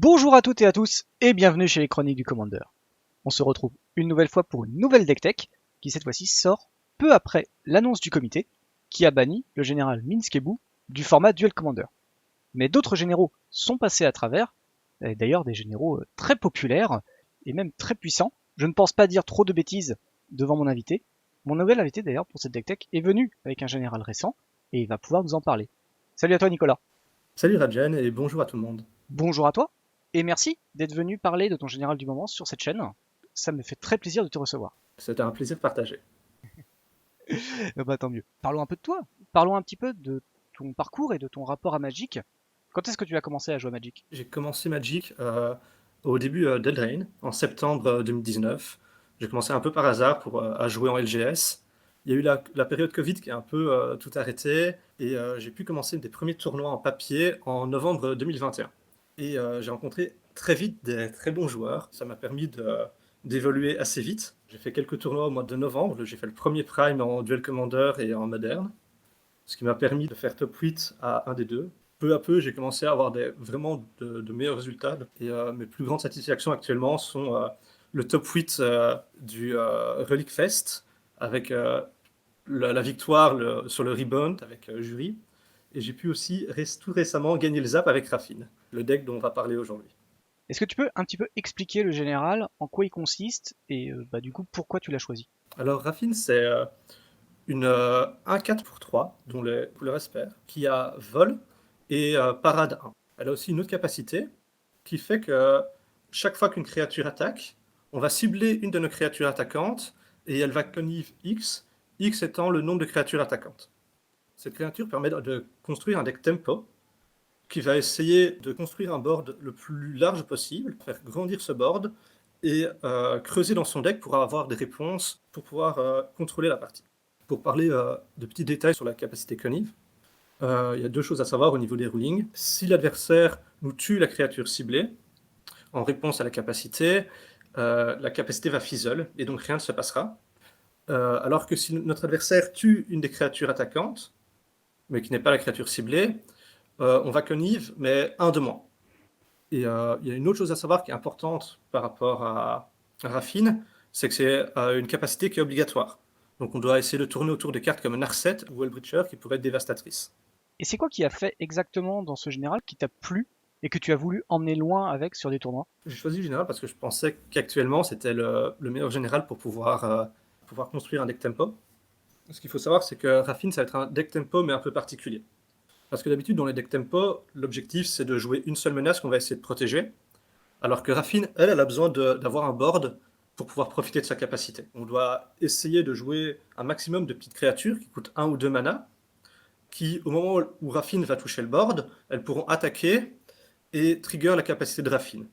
Bonjour à toutes et à tous et bienvenue chez les Chroniques du Commander. On se retrouve une nouvelle fois pour une nouvelle deck tech qui cette fois-ci sort peu après l'annonce du comité qui a banni le général Minskebu du format Duel Commander. Mais d'autres généraux sont passés à travers, et d'ailleurs des généraux très populaires et même très puissants. Je ne pense pas dire trop de bêtises devant mon invité. Mon nouvel invité d'ailleurs pour cette deck tech est venu avec un général récent et il va pouvoir nous en parler. Salut à toi Nicolas. Salut Rajan et bonjour à tout le monde. Bonjour à toi, et merci d'être venu parler de ton général du moment sur cette chaîne. Ça me fait très plaisir de te recevoir. C'était un plaisir partagé. Bah tant mieux. Parlons un peu de toi. Parlons un petit peu de ton parcours et de ton rapport à Magic. Quand est-ce que tu as commencé à jouer à Magic? J'ai commencé Magic au début d'Eldraine, en septembre 2019. J'ai commencé un peu par hasard à jouer en LGS. Il y a eu la période Covid qui a un peu tout arrêté et j'ai pu commencer des premiers tournois en papier en novembre 2021. Et j'ai rencontré très vite des très bons joueurs. Ça m'a permis d'évoluer assez vite. J'ai fait quelques tournois au mois de novembre. J'ai fait le premier Prime en Duel Commander et en Moderne, ce qui m'a permis de faire top 8 à un des deux. Peu à peu, j'ai commencé à avoir vraiment de meilleurs résultats. Et mes plus grandes satisfactions actuellement sont le top 8 du Relic Fest, avec la victoire sur le rebound avec jury. Et j'ai pu aussi tout récemment gagner le Zap avec Raffine, le deck dont on va parler aujourd'hui. Est-ce que tu peux un petit peu expliquer le général, en quoi il consiste, et bah, du coup pourquoi tu l'as choisi? Alors Raffine, c'est un 4 pour 3, dont les couleurs espèrent, qui a vol et parade 1. Elle a aussi une autre capacité qui fait que chaque fois qu'une créature attaque, on va cibler une de nos créatures attaquantes et elle va connivre X, X étant le nombre de créatures attaquantes. Cette créature permet de construire un deck tempo qui va essayer de construire un board le plus large possible, faire grandir ce board et creuser dans son deck pour avoir des réponses pour pouvoir contrôler la partie. Pour parler de petits détails sur la capacité Connive, il y a deux choses à savoir au niveau des rulings. Si l'adversaire nous tue la créature ciblée, en réponse à la capacité va fizzle et donc rien ne se passera. Alors que si notre adversaire tue une des créatures attaquantes, mais qui n'est pas la créature ciblée, on va connive, mais un de moins. Et il y a une autre chose à savoir qui est importante par rapport à Raffine, c'est que c'est une capacité qui est obligatoire. Donc on doit essayer de tourner autour de cartes comme Narset ou Hellbreacher qui pourraient être dévastatrices. Et c'est quoi qui a fait exactement dans ce général qui t'a plu et que tu as voulu emmener loin avec sur des tournois? J'ai choisi le général parce que je pensais qu'actuellement c'était le meilleur général pour pouvoir construire un deck tempo. Ce qu'il faut savoir, c'est que Raffine, ça va être un deck tempo mais un peu particulier. Parce que d'habitude, dans les decks tempo, l'objectif c'est de jouer une seule menace qu'on va essayer de protéger. Alors que Raffine, elle a besoin d'avoir un board pour pouvoir profiter de sa capacité. On doit essayer de jouer un maximum de petites créatures qui coûtent un ou deux mana, qui, au moment où Raffine va toucher le board, elles pourront attaquer et trigger la capacité de Raffine.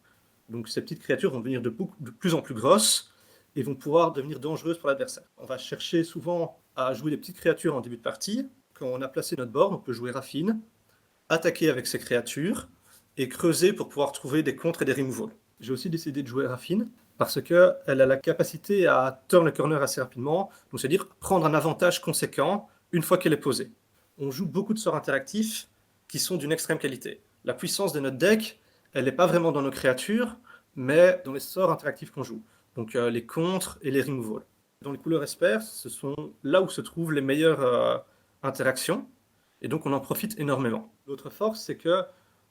Donc ces petites créatures vont devenir de plus en plus grosses et vont pouvoir devenir dangereuses pour l'adversaire. On va chercher souvent à jouer des petites créatures en début de partie. Quand on a placé notre board, on peut jouer Raffine, attaquer avec ces créatures et creuser pour pouvoir trouver des contres et des removals. J'ai aussi décidé de jouer Raffine parce qu'elle a la capacité à turn le corner assez rapidement, donc c'est-à-dire prendre un avantage conséquent une fois qu'elle est posée. On joue beaucoup de sorts interactifs qui sont d'une extrême qualité. La puissance de notre deck, elle n'est pas vraiment dans nos créatures, mais dans les sorts interactifs qu'on joue. Donc les contres et les removals. Dans les couleurs espères, ce sont là où se trouvent les meilleures interactions, et donc on en profite énormément. L'autre force, c'est que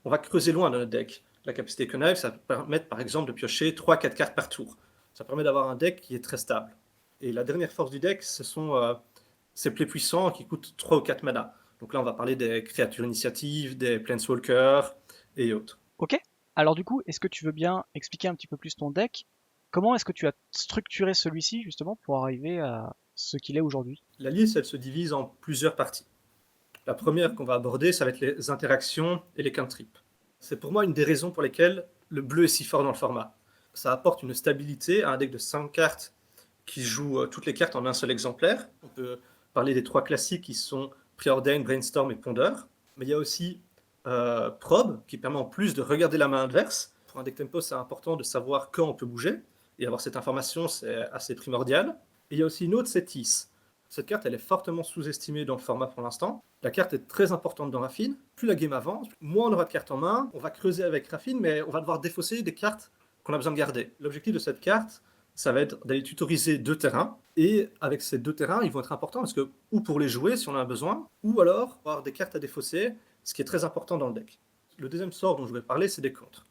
on va creuser loin dans notre deck. La capacité Connive, ça permet par exemple de piocher 3-4 cartes par tour. Ça permet d'avoir un deck qui est très stable. Et la dernière force du deck, ce sont ces plays puissants qui coûtent 3 ou 4 mana. Donc là, on va parler des créatures initiatives, des Planeswalkers et autres. Ok. Alors du coup, est-ce que tu veux bien expliquer un petit peu plus ton deck? Comment est-ce que tu as structuré celui-ci justement pour arriver à ce qu'il est aujourd'hui? La liste, elle se divise en plusieurs parties. La première qu'on va aborder, ça va être les interactions et les cantrips. C'est pour moi une des raisons pour lesquelles le bleu est si fort dans le format. Ça apporte une stabilité à un deck de 5 cartes qui joue toutes les cartes en un seul exemplaire. On peut parler des trois classiques qui sont Preordain, Brainstorm et Ponder. Mais il y a aussi Probe qui permet en plus de regarder la main adverse. Pour un deck tempo, c'est important de savoir quand on peut bouger. Et avoir cette information, c'est assez primordial. Et il y a aussi une autre, c'est Tis. Cette carte, elle est fortement sous-estimée dans le format pour l'instant. La carte est très importante dans Raffine. Plus la game avance, moins on aura de cartes en main. On va creuser avec Raffine, mais on va devoir défausser des cartes qu'on a besoin de garder. L'objectif de cette carte, ça va être d'aller tutoriser 2 terrains. Et avec ces 2 terrains, ils vont être importants parce que, ou pour les jouer si on en a besoin, ou alors avoir des cartes à défausser, ce qui est très important dans le deck. Le deuxième sort dont je vais parler, c'est des contres.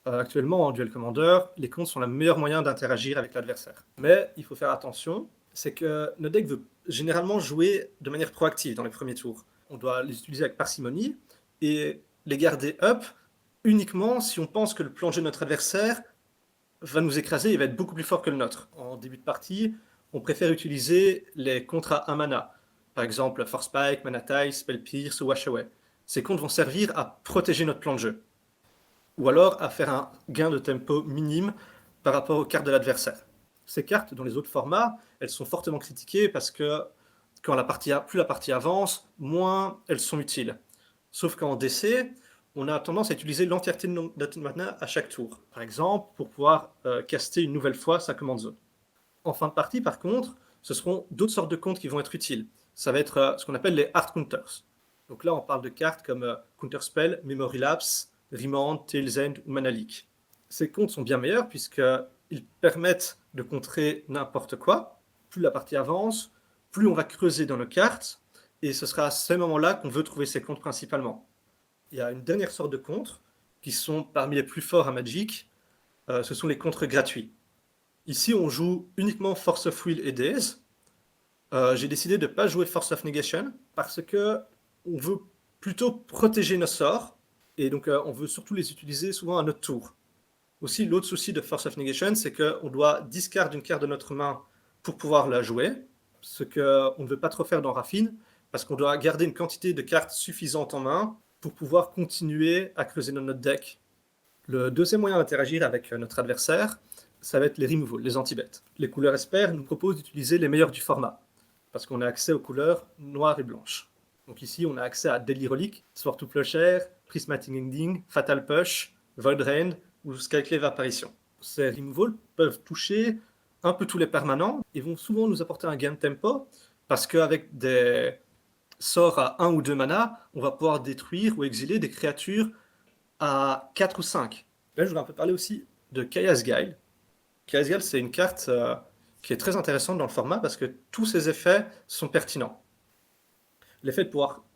Actuellement, en Duel Commander, les contres sont le meilleur moyen d'interagir avec l'adversaire. Mais il faut faire attention, c'est que notre deck veut généralement jouer de manière proactive dans les premiers tours. On doit les utiliser avec parcimonie et les garder up uniquement si on pense que le plan de jeu de notre adversaire va nous écraser et va être beaucoup plus fort que le nôtre. En début de partie, on préfère utiliser les contres à 1 mana. Par exemple, Force Spike, Mana Tithe, Spell Pierce ou Wash Away. Ces contres vont servir à protéger notre plan de jeu. Ou alors à faire un gain de tempo minime par rapport aux cartes de l'adversaire. Ces cartes, dans les autres formats, elles sont fortement critiquées parce que plus la partie avance, moins elles sont utiles. Sauf qu'en DC, on a tendance à utiliser l'entièreté de notre mana à chaque tour. Par exemple, pour pouvoir caster une nouvelle fois sa command zone. En fin de partie, par contre, ce seront d'autres sortes de comptes qui vont être utiles. Ça va être ce qu'on appelle les hard counters. Donc là, on parle de cartes comme Counterspell, Memory Lapse, Remand, Tale's End ou Mana Leak. Ces comptes sont bien meilleurs puisqu'ils permettent de contrer n'importe quoi. Plus la partie avance, plus on va creuser dans nos cartes, et ce sera à ce moment-là qu'on veut trouver ces comptes principalement. Il y a une dernière sorte de contres qui sont parmi les plus forts à Magic, ce sont les contres gratuits. Ici, on joue uniquement Force of Will et Daze. J'ai décidé de ne pas jouer Force of Negation parce que on veut plutôt protéger nos sorts, et donc on veut surtout les utiliser souvent à notre tour. Aussi, l'autre souci de Force of Negation, c'est qu'on doit discard une carte de notre main pour pouvoir la jouer, ce qu'on ne veut pas trop faire dans Raffine, parce qu'on doit garder une quantité de cartes suffisante en main pour pouvoir continuer à creuser dans notre deck. Le deuxième moyen d'interagir avec notre adversaire, ça va être les removals, les anti-bêtes. Les couleurs experts nous proposent d'utiliser les meilleurs du format, parce qu'on a accès aux couleurs noires et blanches. Donc ici, on a accès à Deadly Relic, Sword to Plowshare, Prismatic Ending, Fatal Push, Void Rain ou Skyclave Apparition. Ces removals peuvent toucher un peu tous les permanents et vont souvent nous apporter un gain de tempo, parce qu'avec des sorts à 1 ou 2 mana, on va pouvoir détruire ou exiler des créatures à 4 ou 5. Là, je voudrais un peu parler aussi de Chaos Guile. Chaos Guile, c'est une carte qui est très intéressante dans le format parce que tous ses effets sont pertinents. L'effet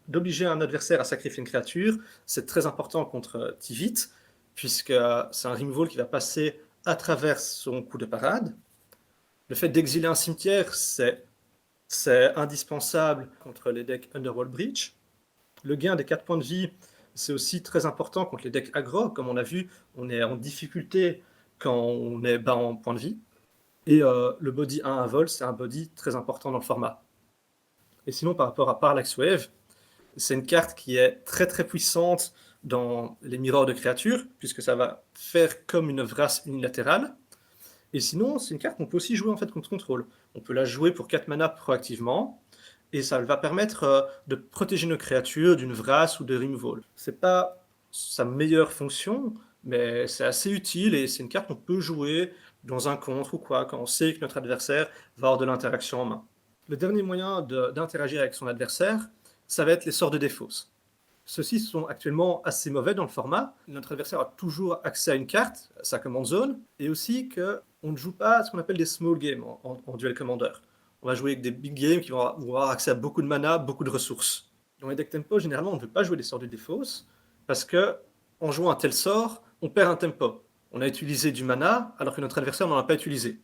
d'obliger un adversaire à sacrifier une créature, c'est très important contre Tivit, puisque c'est un removal qui va passer à travers son coup de parade. Le fait d'exiler un cimetière, c'est indispensable contre les decks Underworld Breach. Le gain des 4 points de vie, c'est aussi très important contre les decks aggro. Comme on a vu, on est en difficulté quand on est bas en points de vie. Et le body 1 à vol, c'est un body très important dans le format. Et sinon, par rapport à Parallax Wave, c'est une carte qui est très très puissante dans les miroirs de créatures, puisque ça va faire comme une vrasse unilatérale. Et sinon, c'est une carte qu'on peut aussi jouer en fait contre contrôle. On peut la jouer pour 4 mana proactivement, et ça va permettre de protéger nos créatures d'une vrasse ou de removal. C'est pas sa meilleure fonction, mais c'est assez utile, et c'est une carte qu'on peut jouer dans un contre ou quoi, quand on sait que notre adversaire va avoir de l'interaction en main. Le dernier moyen d'interagir avec son adversaire, ça va être les sorts de défausse. Ceux-ci sont actuellement assez mauvais dans le format. Notre adversaire a toujours accès à une carte, sa command zone, et aussi qu'on ne joue pas à ce qu'on appelle des small games en duel commander. On va jouer avec des big games qui vont avoir accès à beaucoup de mana, beaucoup de ressources. Dans les decks tempo, généralement, on ne veut pas jouer des sorts de défausse, parce que en jouant un tel sort, on perd un tempo. On a utilisé du mana, alors que notre adversaire n'en a pas utilisé.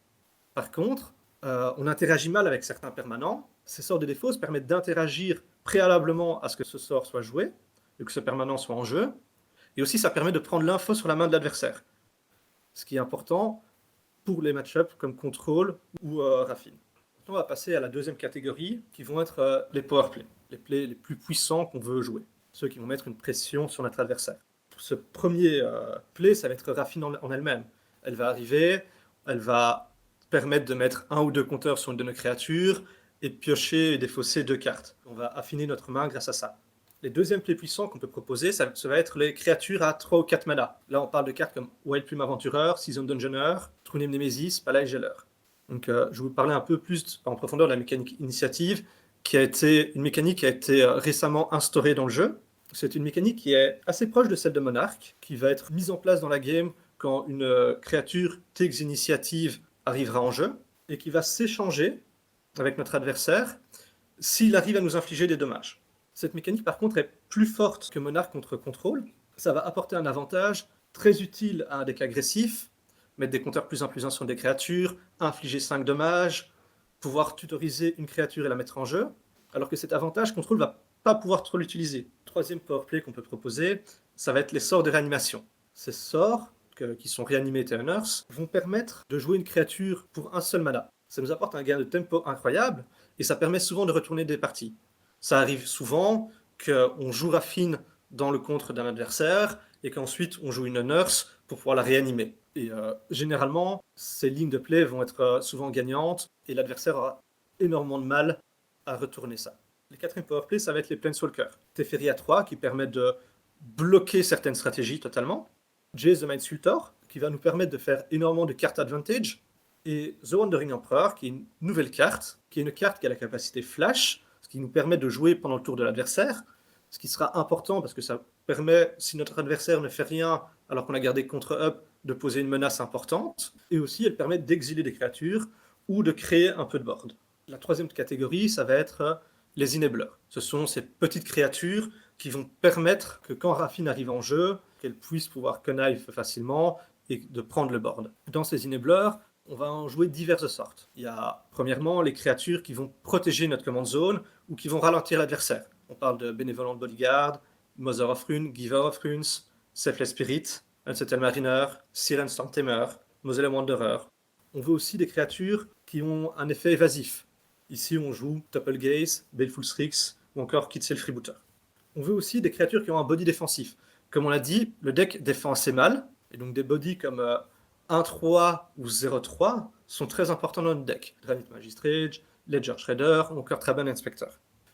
Par contre, on interagit mal avec certains permanents. Ces sorts de défausse permettent d'interagir préalablement à ce que ce sort soit joué, et que ce permanent soit en jeu. Et aussi, ça permet de prendre l'info sur la main de l'adversaire. Ce qui est important pour les match-ups comme Control ou Raffine. Maintenant, on va passer à la deuxième catégorie, qui vont être les powerplays. Les plays les plus puissants qu'on veut jouer. Ceux qui vont mettre une pression sur notre adversaire. Pour ce premier play, ça va être Raffine en elle-même. Elle va arriver, elle va permettre de mettre 1 ou 2 compteurs sur une de nos créatures et de piocher et défausser 2 cartes. On va affiner notre main grâce à ça. Les deuxièmes plays puissants qu'on peut proposer, ça va être les créatures à 3 ou 4 mana. Là, on parle de cartes comme Wild Plume Aventureur, Season Dungeoner, Trunim Nemesis, Palais Geller. Donc, je vais vous parler un peu plus en profondeur de la mécanique initiative, qui a été une mécanique qui a été récemment instaurée dans le jeu. C'est une mécanique qui est assez proche de celle de Monarch, qui va être mise en place dans la game quand une créature takes initiative arrivera en jeu, et qui va s'échanger avec notre adversaire s'il arrive à nous infliger des dommages. Cette mécanique, par contre, est plus forte que Monarch contre contrôle. Ça va apporter un avantage très utile à un deck agressif, mettre des compteurs +1/+1 sur des créatures, infliger 5 dommages, pouvoir tutoriser une créature et la mettre en jeu, alors que cet avantage contrôle va pas pouvoir trop l'utiliser. Troisième powerplay qu'on peut proposer, ça va être les sorts de réanimation. Ces sorts, qui sont Reanimate et Nurse, vont permettre de jouer une créature pour un seul mana. Ça nous apporte un gain de tempo incroyable, et ça permet souvent de retourner des parties. Ça arrive souvent qu'on joue Raffine dans le contre d'un adversaire, et qu'ensuite on joue une Nurse pour pouvoir la réanimer. Et généralement, ces lignes de play vont être souvent gagnantes, et l'adversaire aura énormément de mal à retourner ça. Les quatrièmes powerplay, ça va être les Planeswalkers. Teferi à 3, qui permet de bloquer certaines stratégies totalement. Jace the Mindsculptor, qui va nous permettre de faire énormément de cartes advantage. Et The Wandering Emperor, qui est une nouvelle carte, qui est une carte qui a la capacité flash, ce qui nous permet de jouer pendant le tour de l'adversaire, ce qui sera important parce que ça permet, si notre adversaire ne fait rien alors qu'on a gardé contre-up, de poser une menace importante. Et aussi, elle permet d'exiler des créatures ou de créer un peu de board. La troisième catégorie, ça va être les enablers. Ce sont ces petites créatures qui vont permettre que quand Raffine arrive en jeu, qu'elle puisse pouvoir connive facilement et de prendre le board. Dans ces enablers, on va en jouer diverses sortes. Il y a premièrement les créatures qui vont protéger notre command zone ou qui vont ralentir l'adversaire. On parle de Benevolent Bodyguard, Mother of Runes, Giver of Runes, Selfless Spirit, Unsettled Mariner, Siren Stormtamer, Mausoleum Wanderer. On veut aussi des créatures qui ont un effet évasif. Ici, on joue Topple Gaze, Baleful Strix ou encore Kitzel Freebooter. On veut aussi des créatures qui ont un body défensif. Comme on l'a dit, le deck défend assez mal, et donc des bodies comme 1-3 ou 0-3 sont très importants dans notre deck. Granite Magistrate, Ledger Shredder ou encore Traban Inspector.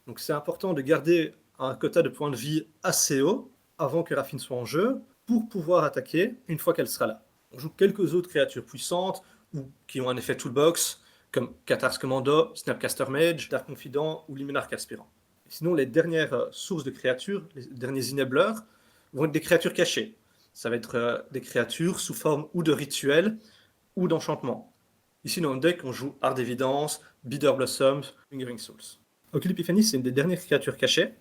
Donc c'est important de garder un quota de points de vie assez haut avant que Raffine soit en jeu pour pouvoir attaquer une fois qu'elle sera là. On joue quelques autres créatures puissantes ou qui ont un effet toolbox comme Cathars Commando, Snapcaster Mage, Dark Confidant ou Liminarch Aspirant. Sinon, les dernières sources de créatures, les derniers enablers, vont être des créatures cachées. Ça va être des créatures sous forme ou de rituels ou d'enchantements. Ici, dans le deck, on joue Art d'Évidence, Bitter Blossoms, Lingering Souls. Ocul Epiphany, c'est une des dernières créatures cachées.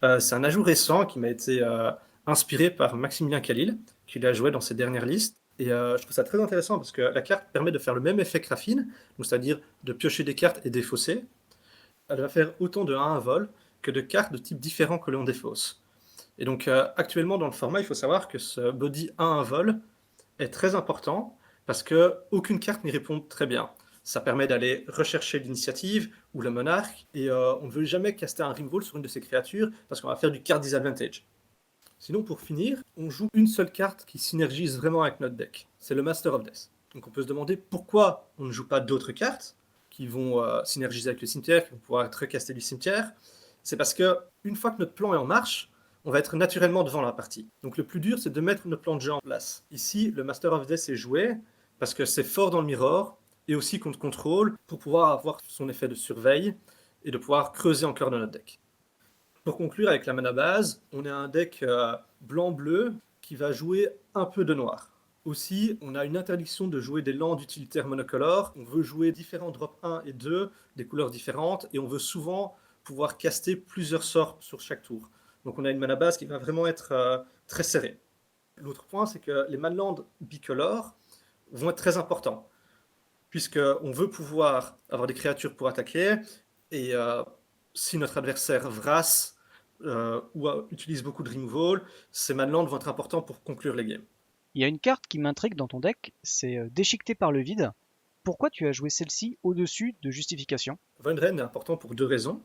C'est un ajout récent qui m'a été inspiré par Maximilien Khalil, qui l'a joué dans ses dernières listes. Et je trouve ça très intéressant parce que la carte permet de faire le même effet que Raffine, c'est-à-dire de piocher des cartes et défausser. Elle va faire autant de 1 à vol que de cartes de types différents que l'on défausse. Et donc actuellement dans le format, il faut savoir que ce body 1 à vol est très important parce qu'aucune carte n'y répond très bien. Ça permet d'aller rechercher l'initiative ou le monarque, et on ne veut jamais caster un Ringwall sur une de ces créatures parce qu'on va faire du card disadvantage. Sinon, pour finir, on joue une seule carte qui synergise vraiment avec notre deck. C'est le Master of Death. Donc on peut se demander pourquoi on ne joue pas d'autres cartes qui vont synergiser avec le cimetière, qui vont pouvoir être recastées du cimetière. C'est parce que une fois que notre plan est en marche, on va être naturellement devant la partie. Donc le plus dur, c'est de mettre notre plan de jeu en place. Ici, le Master of Death est joué parce que c'est fort dans le mirror et aussi contre contrôle pour pouvoir avoir son effet de surveille et de pouvoir creuser encore dans notre deck. Pour conclure avec la mana base, on a un deck blanc-bleu qui va jouer un peu de noir. Aussi, on a une interdiction de jouer des landes utilitaires monocolores. On veut jouer différents drops 1 et 2, des couleurs différentes, et on veut souvent pouvoir caster plusieurs sorts sur chaque tour. Donc on a une mana base qui va vraiment être très serrée. L'autre point, c'est que les manlands bicolores vont être très importants, puisqu'on veut pouvoir avoir des créatures pour attaquer, et si notre adversaire vrasse ou utilise beaucoup de removal, ces manlands vont être importants pour conclure les games. Il y a une carte qui m'intrigue dans ton deck, c'est Déchiqueté par le vide. Pourquoi tu as joué celle-ci au-dessus de Justification? Void Rain est important pour 2 raisons.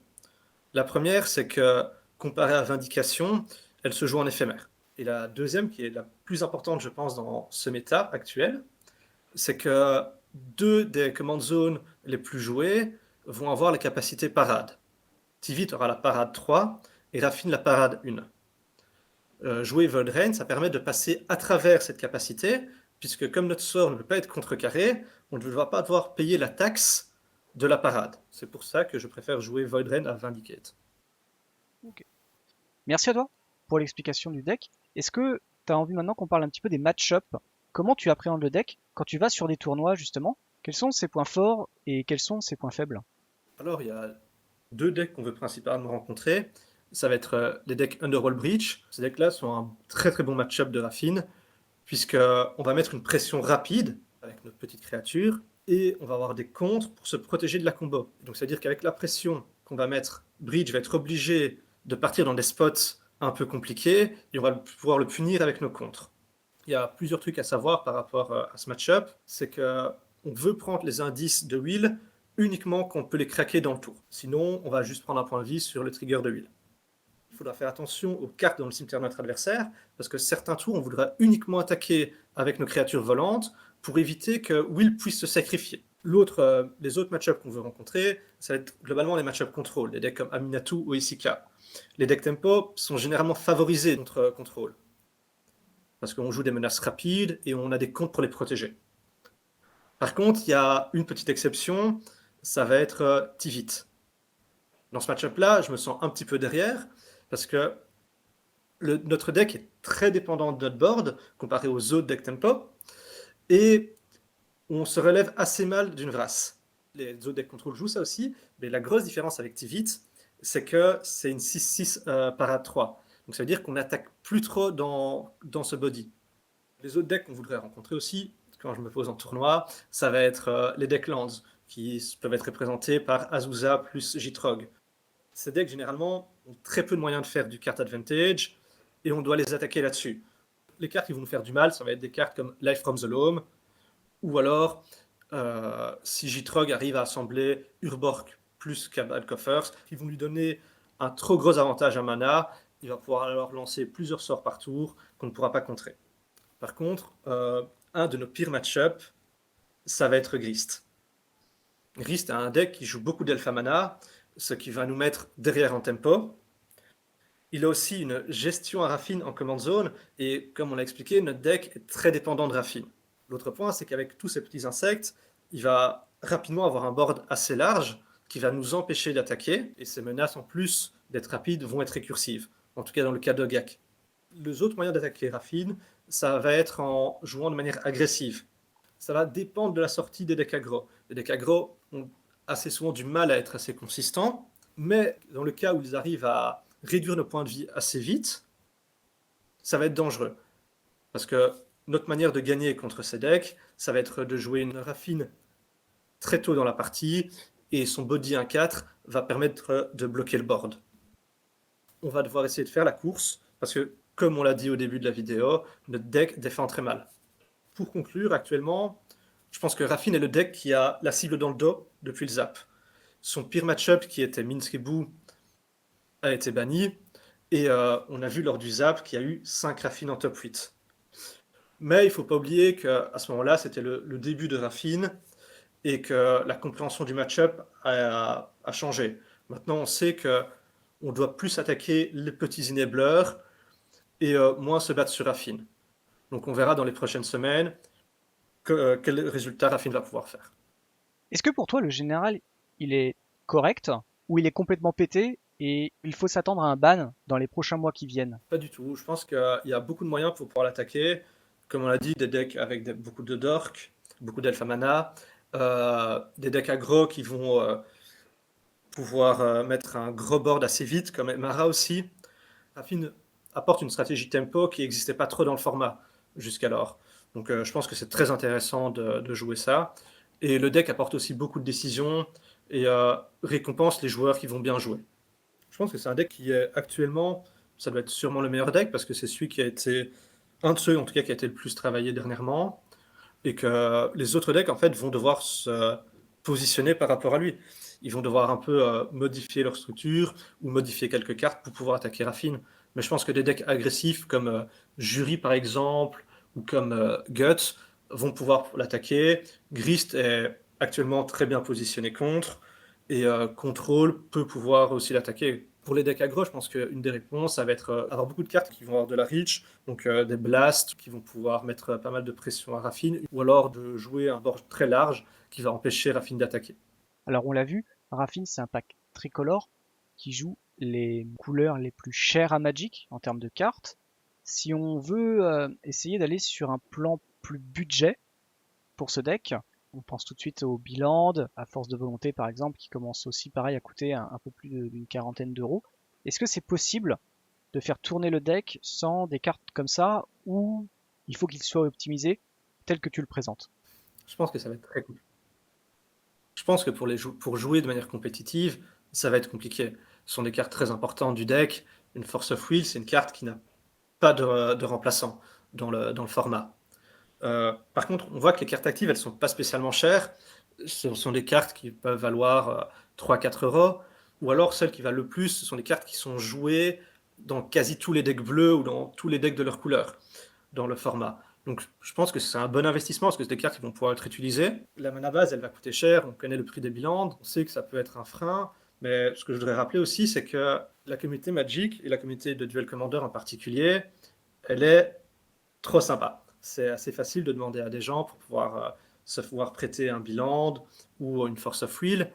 La première, c'est que, comparée à Vindication, elle se joue en éphémère. Et la deuxième, qui est la plus importante, je pense, dans ce méta actuel, c'est que 2 des command zones les plus jouées vont avoir la capacité parade. Tivit aura la parade 3 et Raffine la parade 1. Jouer Void Rain, ça permet de passer à travers cette capacité puisque comme notre sort ne peut pas être contrecarré, on ne va pas devoir payer la taxe de la parade. C'est pour ça que je préfère jouer Void Rain à Vindicate. Ok. Merci à toi pour l'explication du deck. Est-ce que tu as envie maintenant qu'on parle un petit peu des match-up? Comment tu appréhendes le deck quand tu vas sur des tournois justement? Quels sont ses points forts et quels sont ses points faibles? Alors, il y a deux decks qu'on veut principalement rencontrer. Ça va être les decks Underworld Breach. Ces decks-là sont un très très bon match-up de Raffine, puisqu'on va mettre une pression rapide avec notre petite créature, et on va avoir des contres pour se protéger de la combo. Donc c'est-à-dire qu'avec la pression qu'on va mettre, Breach va être obligé de partir dans des spots un peu compliqués, et on va pouvoir le punir avec nos contres. Il y a plusieurs trucs à savoir par rapport à ce match-up, c'est qu'on veut prendre les indices de Will uniquement quand on peut les craquer dans le tour. Sinon, on va juste prendre un point de vie sur le trigger de Will. Il faudra faire attention aux cartes dans le cimetière de notre adversaire, parce que certains tours, on voudra uniquement attaquer avec nos créatures volantes pour éviter que Will puisse se sacrifier. Les autres match-ups qu'on veut rencontrer, ça va être globalement les match-ups contrôle, des decks comme Aminatou ou Isika. Les decks tempo sont généralement favorisés contre contrôle, parce qu'on joue des menaces rapides et on a des comptes pour les protéger. Par contre, il y a une petite exception, ça va être Tivit. Dans ce match-up-là, je me sens un petit peu derrière, parce que notre deck est très dépendant de notre board, comparé aux autres decks tempo, et on se relève assez mal d'une Vrasse. Les autres decks contrôle jouent ça aussi, mais la grosse différence avec Tivit, c'est que c'est une 6-6 parade 3. Donc ça veut dire qu'on n'attaque plus trop dans ce body. Les autres decks qu'on voudrait rencontrer aussi, quand je me pose en tournoi, ça va être les decks lands, qui peuvent être représentés par Azusa plus Jitrog. Ces decks, généralement, ont très peu de moyens de faire du card advantage, et on doit les attaquer là-dessus. Les cartes qui vont nous faire du mal, ça va être des cartes comme Life from the Loam, ou alors, si Jitrog arrive à assembler Urborg plus Cabal Coffers, qui vont lui donner un trop gros avantage à mana, il va pouvoir alors lancer plusieurs sorts par tour qu'on ne pourra pas contrer. Par contre, un de nos pires match-up, ça va être Grist. Grist a un deck qui joue beaucoup d'Elfa Mana, ce qui va nous mettre derrière en tempo. Il a aussi une gestion à Raffine en command zone, et comme on l'a expliqué, notre deck est très dépendant de Raffine. L'autre point, c'est qu'avec tous ces petits insectes, il va rapidement avoir un board assez large qui va nous empêcher d'attaquer, et ces menaces, en plus d'être rapides, vont être récursives, en tout cas dans le cas de Gak. Les autres moyens d'attaquer Raffine, ça va être en jouant de manière agressive. Ça va dépendre de la sortie des decks aggro. Les decks aggro ont assez souvent du mal à être assez consistants, mais dans le cas où ils arrivent à réduire nos points de vie assez vite, ça va être dangereux. Parce que notre manière de gagner contre ces decks, ça va être de jouer une Raffine très tôt dans la partie, et son body 1-4 va permettre de bloquer le board. On va devoir essayer de faire la course, parce que, comme on l'a dit au début de la vidéo, notre deck défend très mal. Pour conclure, actuellement, je pense que Raffine est le deck qui a la cible dans le dos depuis le zap. Son pire match-up, qui était Minskebu, a été banni, et on a vu lors du zap qu'il y a eu 5 Raffines en top 8. Mais il ne faut pas oublier qu'à ce moment-là, c'était le début de Raffine, et que la compréhension du match-up a changé. Maintenant, on sait qu'on doit plus attaquer les petits enablers et moins se battre sur Raffine. Donc on verra dans les prochaines semaines quel résultat Raffine va pouvoir faire. Est-ce que pour toi le général il est correct ou il est complètement pété et il faut s'attendre à un ban dans les prochains mois qui viennent? Pas du tout. Je pense qu'il y a beaucoup de moyens pour pouvoir l'attaquer. Comme on l'a dit, des decks avec beaucoup de Dork, beaucoup d'Alpha Mana, des decks aggro qui vont pouvoir mettre un gros board assez vite, comme Mara aussi. Raffine apporte une stratégie tempo qui n'existait pas trop dans le format jusqu'alors. Donc je pense que c'est très intéressant de jouer ça. Et le deck apporte aussi beaucoup de décisions et récompense les joueurs qui vont bien jouer. Je pense que c'est un deck qui est actuellement, ça doit être sûrement le meilleur deck parce que c'est celui qui a été, un de ceux en tout cas qui a été le plus travaillé dernièrement, et que les autres decks en fait vont devoir se positionner par rapport à lui. Ils vont devoir un peu modifier leur structure ou modifier quelques cartes pour pouvoir attaquer Raffine. Mais je pense que des decks agressifs comme Jury par exemple ou comme Guts vont pouvoir l'attaquer. Grist est actuellement très bien positionné contre, et Control peut pouvoir aussi l'attaquer. Pour les decks aggro, je pense qu'une des réponses, ça va être avoir beaucoup de cartes qui vont avoir de la reach, donc des blasts qui vont pouvoir mettre pas mal de pression à Raffine, ou alors de jouer un board très large qui va empêcher Raffine d'attaquer. Alors on l'a vu, Raffine c'est un pack tricolore qui joue les couleurs les plus chères à Magic en termes de cartes. Si on veut essayer d'aller sur un plan plus budget pour ce deck, on pense tout de suite au Biland, à Force de Volonté par exemple, qui commence aussi pareil à coûter un peu plus d'une quarantaine d'euros. Est-ce que c'est possible de faire tourner le deck sans des cartes comme ça, ou il faut qu'il soit optimisé tel que tu le présentes? Je pense que ça va être très compliqué. Je pense que pour jouer de manière compétitive, ça va être compliqué. Ce sont des cartes très importantes du deck. Une Force of Will, c'est une carte qui n'a pas de remplaçant dans le format. Par contre, on voit que les cartes actives, elles sont pas spécialement chères. Ce sont des cartes qui peuvent valoir 3-4 euros. Ou alors, celles qui valent le plus, ce sont des cartes qui sont jouées dans quasi tous les decks bleus ou dans tous les decks de leur couleur dans le format. Donc, je pense que c'est un bon investissement parce que c'est des cartes qui vont pouvoir être utilisées. La mana base, elle va coûter cher. On connaît le prix des bilans. On sait que ça peut être un frein. Mais ce que je voudrais rappeler aussi, c'est que la communauté Magic et la communauté de Duel Commander en particulier, elle est trop sympa. C'est assez facile de demander à des gens pour pouvoir se pouvoir prêter un Biland ou une Force of Will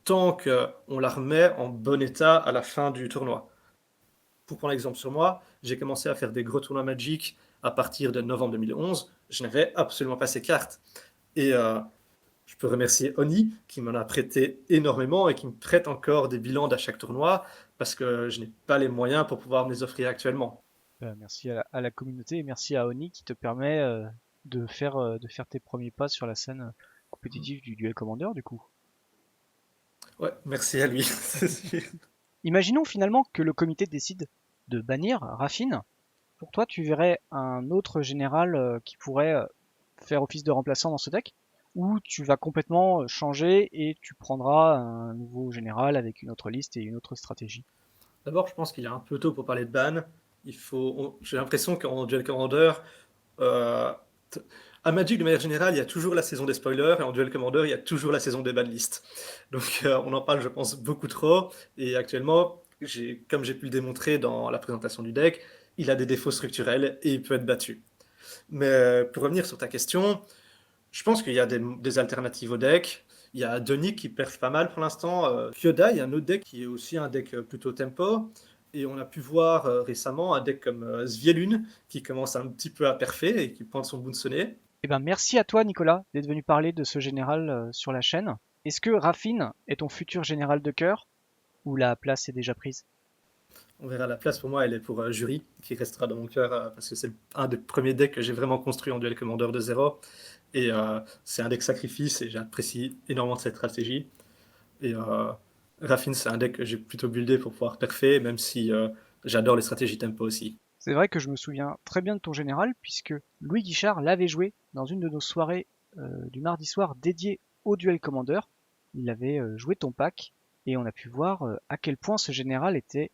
tant qu'on la remet en bon état à la fin du tournoi. Pour prendre l'exemple sur moi, j'ai commencé à faire des gros tournois Magic à partir de novembre 2011. Je n'avais absolument pas ces cartes. Et je peux remercier Oni qui m'en a prêté énormément et qui me prête encore des bilans à chaque tournoi parce que je n'ai pas les moyens pour pouvoir me les offrir actuellement. Merci à la communauté et merci à Oni qui te permet de faire tes premiers pas sur la scène compétitive du Duel Commander du coup. Ouais, merci à lui. Imaginons finalement que le comité décide de bannir Raffine. Pour toi, tu verrais un autre général qui pourrait faire office de remplaçant dans ce deck? Ou tu vas complètement changer et tu prendras un nouveau général avec une autre liste et une autre stratégie? D'abord, je pense qu'il est un peu tôt pour parler de ban. J'ai l'impression qu'en Duel Commander, euh, à Magic de manière générale, il y a toujours la saison des spoilers et en Duel Commander, il y a toujours la saison des ban lists. Donc on en parle, je pense, beaucoup trop. Et actuellement, comme j'ai pu le démontrer dans la présentation du deck, il a des défauts structurels et il peut être battu. Mais pour revenir sur ta question, je pense qu'il y a des alternatives au deck. Il y a Donic qui perf pas mal pour l'instant. Fyoda, il y a un autre deck qui est aussi un deck plutôt tempo. Et on a pu voir récemment un deck comme Svielun qui commence un petit peu à perfer et qui pointe son bout de sonnet. Eh ben merci à toi Nicolas d'être venu parler de ce général sur la chaîne. Est-ce que Raffine est ton futur général de cœur ou la place est déjà prise? On verra la place pour moi, elle est pour Jury, qui restera dans mon cœur parce que c'est un des premiers decks que j'ai vraiment construit en Duel Commander de zéro. Et c'est un deck sacrifice et j'apprécie énormément cette stratégie. Et Raffine, c'est un deck que j'ai plutôt buildé pour pouvoir perfer, même si j'adore les stratégies tempo aussi. C'est vrai que je me souviens très bien de ton général puisque Louis Guichard l'avait joué dans une de nos soirées du mardi soir dédiée au Duel Commander. Il avait joué ton pack et on a pu voir à quel point ce général était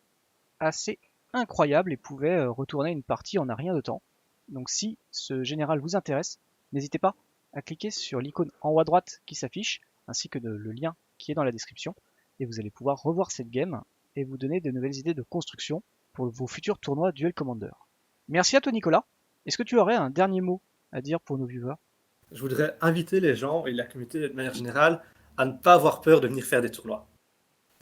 assez incroyable et pouvait retourner une partie en un rien de temps. Donc si ce général vous intéresse, n'hésitez pas à cliquer sur l'icône en haut à droite qui s'affiche, ainsi que le lien qui est dans la description, et vous allez pouvoir revoir cette game et vous donner de nouvelles idées de construction pour vos futurs tournois Duel Commander. Merci à toi Nicolas. Est-ce que tu aurais un dernier mot à dire pour nos viewers? Je voudrais inviter les gens et la communauté de manière générale à ne pas avoir peur de venir faire des tournois.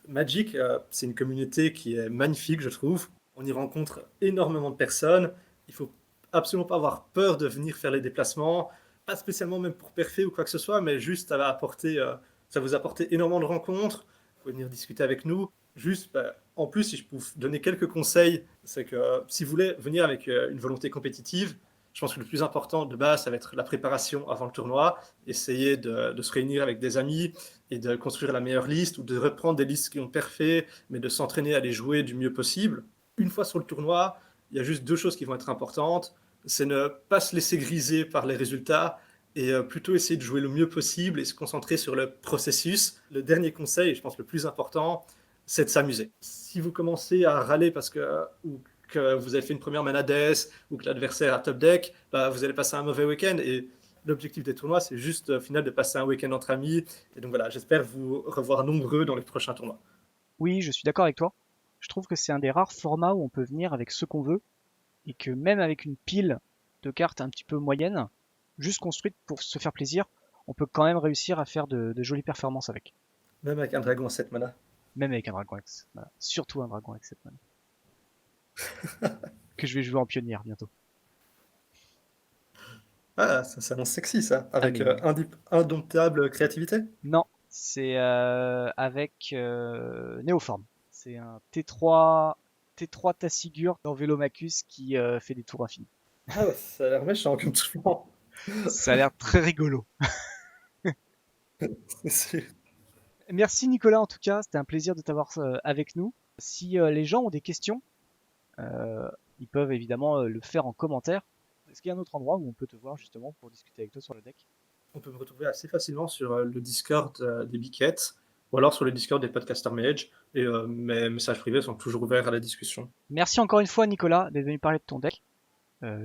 Magic, c'est une communauté qui est magnifique, je trouve. On y rencontre énormément de personnes. Il faut absolument pas avoir peur de venir faire les déplacements, pas spécialement même pour perfer ou quoi que ce soit, mais juste ça vous apporte énormément de rencontres. Vous pouvez venir discuter avec nous. Juste, en plus, si je peux vous donner quelques conseils, c'est que si vous voulez venir avec une volonté compétitive, je pense que le plus important de base, ça va être la préparation avant le tournoi, essayer de se réunir avec des amis et de construire la meilleure liste ou de reprendre des listes qui ont parfait, mais de s'entraîner à les jouer du mieux possible. Une fois sur le tournoi, il y a juste deux choses qui vont être importantes. C'est ne pas se laisser griser par les résultats et plutôt essayer de jouer le mieux possible et se concentrer sur le processus. Le dernier conseil, et je pense le plus important, c'est de s'amuser. Si vous commencez à râler parce que vous avez fait une première manades ou que l'adversaire a top deck, bah, vous allez passer un mauvais week-end. Et l'objectif des tournois, c'est juste au final de passer un week-end entre amis. Et donc voilà, j'espère vous revoir nombreux dans les prochains tournois. Oui, je suis d'accord avec toi. Je trouve que c'est un des rares formats où on peut venir avec ce qu'on veut et que même avec une pile de cartes un petit peu moyenne, juste construite pour se faire plaisir, on peut quand même réussir à faire de jolies performances avec. Même avec un dragon à 7 mana. Même avec un dragon X. Voilà. Surtout un dragon avec cette mana. Que je vais jouer en pionnière bientôt. Ah, ça s'annonce sexy, ça. Ah Avec mais indomptable créativité. non, c'est avec Néoforme. C'est un T3 Tassigur dans Vélomachus qui fait des tours infinis. Ah ouais, ça a l'air méchant comme souvent. Ça a l'air très rigolo. C'est- Merci Nicolas en tout cas, c'était un plaisir de t'avoir avec nous. Si les gens ont des questions, euh, ils peuvent évidemment le faire en commentaire. Est-ce qu'il y a un autre endroit où on peut te voir justement pour discuter avec toi sur le deck? On peut me retrouver assez facilement sur le Discord des Biquettes, ou alors sur le Discord des Podcasters Mage, et mes messages privés sont toujours ouverts à la discussion. Merci encore une fois Nicolas d'être venu parler de ton deck.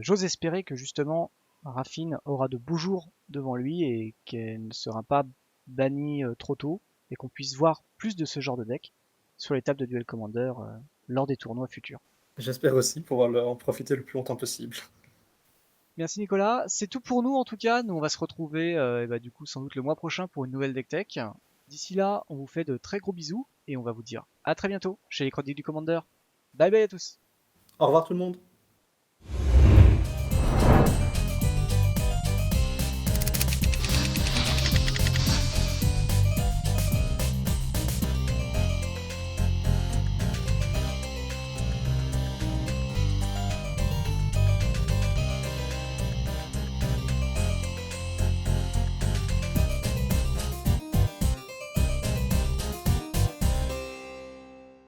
J'ose espérer que justement Raffine aura de beaux jours devant lui et qu'elle ne sera pas bannie trop tôt et qu'on puisse voir plus de ce genre de deck sur les tables de Duel Commander lors des tournois futurs. J'espère aussi pouvoir en profiter le plus longtemps possible. Merci Nicolas, c'est tout pour nous en tout cas. Nous on va se retrouver du coup sans doute le mois prochain pour une nouvelle deck tech. D'ici là, on vous fait de très gros bisous et on va vous dire à très bientôt chez les Chroniques du Commander. Bye bye à tous. Au revoir tout le monde.